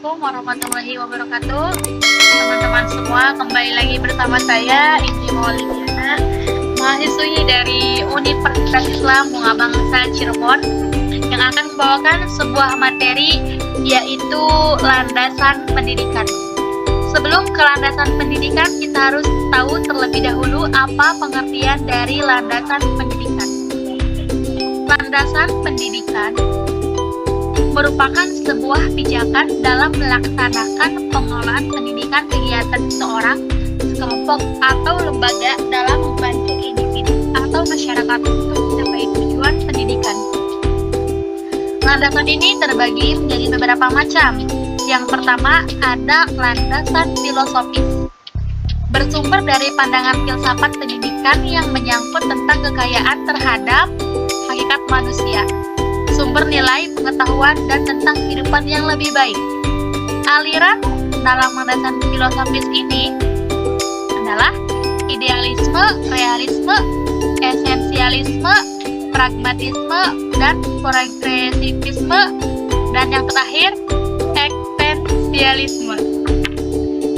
Assalamualaikum warahmatullahi wabarakatuh. Teman-teman semua, kembali lagi bersama saya Indi Maulidiana, mahasiswi dari Universitas Islam Bunga Bangsa Cirebon, yang akan membawakan sebuah materi yaitu landasan pendidikan. Sebelum ke landasan pendidikan, kita harus tahu terlebih dahulu apa pengertian dari landasan pendidikan. Landasan pendidikan merupakan sebuah pijakan dalam melaksanakan pengelolaan pendidikan kegiatan seseorang, sekelompok, atau lembaga dalam membantu individu atau masyarakat untuk mencapai tujuan pendidikan. Landasan ini terbagi menjadi beberapa macam. Yang pertama ada landasan filosofis, bersumber dari pandangan filsafat pendidikan yang menyangkut tentang kekayaan terhadap hakikat manusia, sumber nilai pengetahuan, dan tentang kehidupan yang lebih baik. Aliran dalam landasan filosofis ini adalah idealisme, realisme, esensialisme, pragmatisme, dan progresivisme, dan yang terakhir eksistensialisme.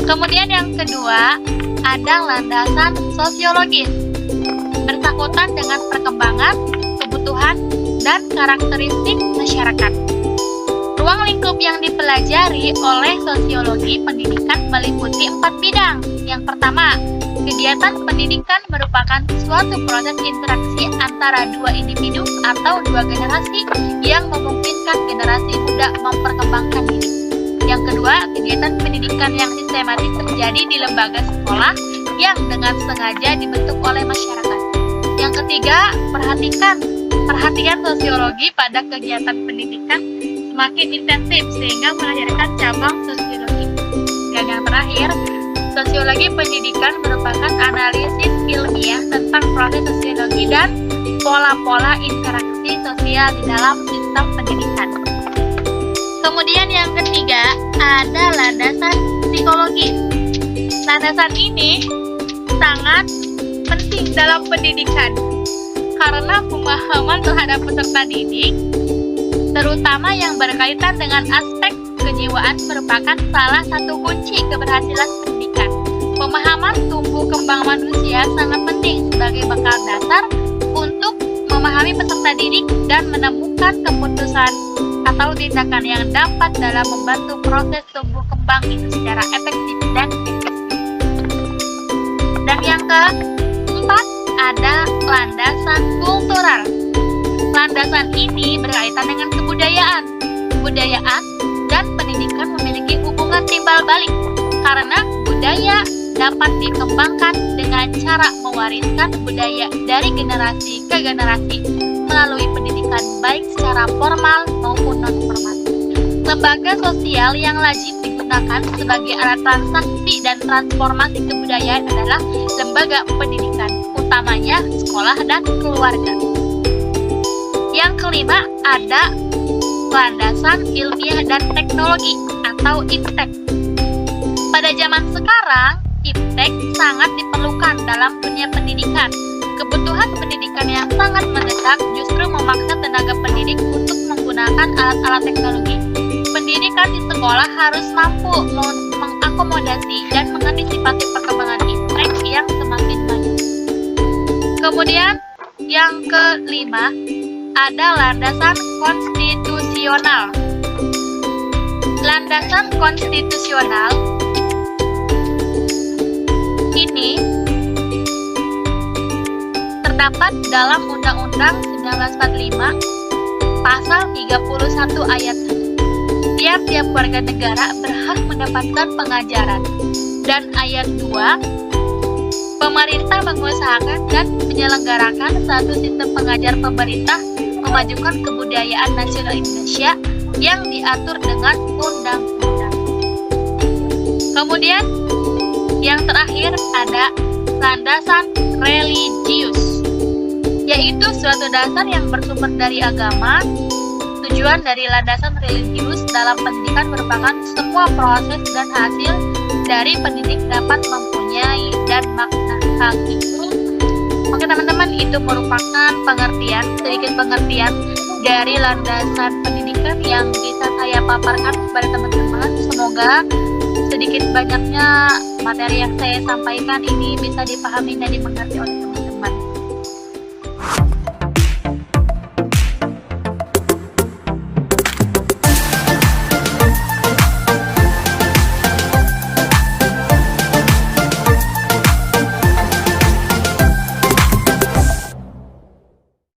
Kemudian yang kedua ada landasan sosiologis, bersangkutan dengan perkembangan, kebutuhan, dan karakteristik masyarakat. Ruang lingkup yang dipelajari oleh sosiologi pendidikan meliputi 4 bidang. Yang pertama, kegiatan pendidikan merupakan suatu proses interaksi antara dua individu atau dua generasi yang memungkinkan generasi muda memperkembangkan diri. Yang kedua, kegiatan pendidikan yang sistematis terjadi di lembaga sekolah yang dengan sengaja dibentuk oleh masyarakat. Yang ketiga, perhatian sosiologi pada kegiatan pendidikan semakin intensif sehingga melahirkan cabang sosiologi. Dan yang terakhir, sosiologi pendidikan merupakan analisis ilmiah tentang proses sosiologi dan pola-pola interaksi sosial di dalam sistem pendidikan. Kemudian yang ketiga ada landasan psikologis. Landasan ini sangat penting dalam pendidikan karena pemahaman terhadap peserta didik, terutama yang berkaitan dengan aspek kejiwaan, merupakan salah satu kunci keberhasilan pendidikan. Pemahaman tumbuh kembang manusia sangat penting sebagai bekal dasar untuk memahami peserta didik dan menemukan keputusan atau tindakan yang dapat dalam membantu proses tumbuh kembang itu secara efektif dan efisien. Dan yang keempat ada landasan kultural. Landasan ini berkaitan dengan kebudayaan. Kebudayaan dan pendidikan memiliki hubungan timbal balik karena budaya dapat dikembangkan dengan cara mewariskan budaya dari generasi ke generasi melalui pendidikan baik secara formal maupun non-formal. Lembaga sosial yang lazim digunakan sebagai alat transaksi dan transformasi kebudayaan adalah lembaga pendidikan, utamanya sekolah dan keluarga. Yang kelima ada landasan ilmiah dan teknologi atau IPTEK. Pada zaman sekarang, IPTEK sangat diperlukan dalam dunia pendidikan. Kebutuhan pendidikan yang sangat mendesak justru memaksa tenaga pendidik untuk menggunakan alat-alat teknologi. Pendidikan di sekolah harus mampu mengakomodasi dan mengantisipasi perkembangan IPTEK yang semakin maju. Kemudian yang kelima ada landasan konstitusional. Landasan konstitusional ini terdapat dalam Undang-Undang 1945 Pasal 31 Ayat 1. Tiap-tiap warga negara berhak mendapatkan pengajaran. Dan Ayat 2, pemerintah mengusahakan dan menyelenggarakan satu sistem pengajar pemerintah memajukan kebudayaan nasional Indonesia yang diatur dengan undang-undang. Kemudian yang terakhir ada landasan religius, yaitu suatu dasar yang bersumber dari agama. Tujuan dari landasan religius dalam pendidikan merupakan semua proses dan hasil dari pendidik dapat mempunyai dan makna hakiki. Oke teman-teman, itu merupakan sedikit pengertian dari landasan pendidikan kan yang bisa saya paparkan kepada teman-teman. Semoga sedikit banyaknya materi yang saya sampaikan ini bisa dipahami dan dimengerti oleh teman-teman.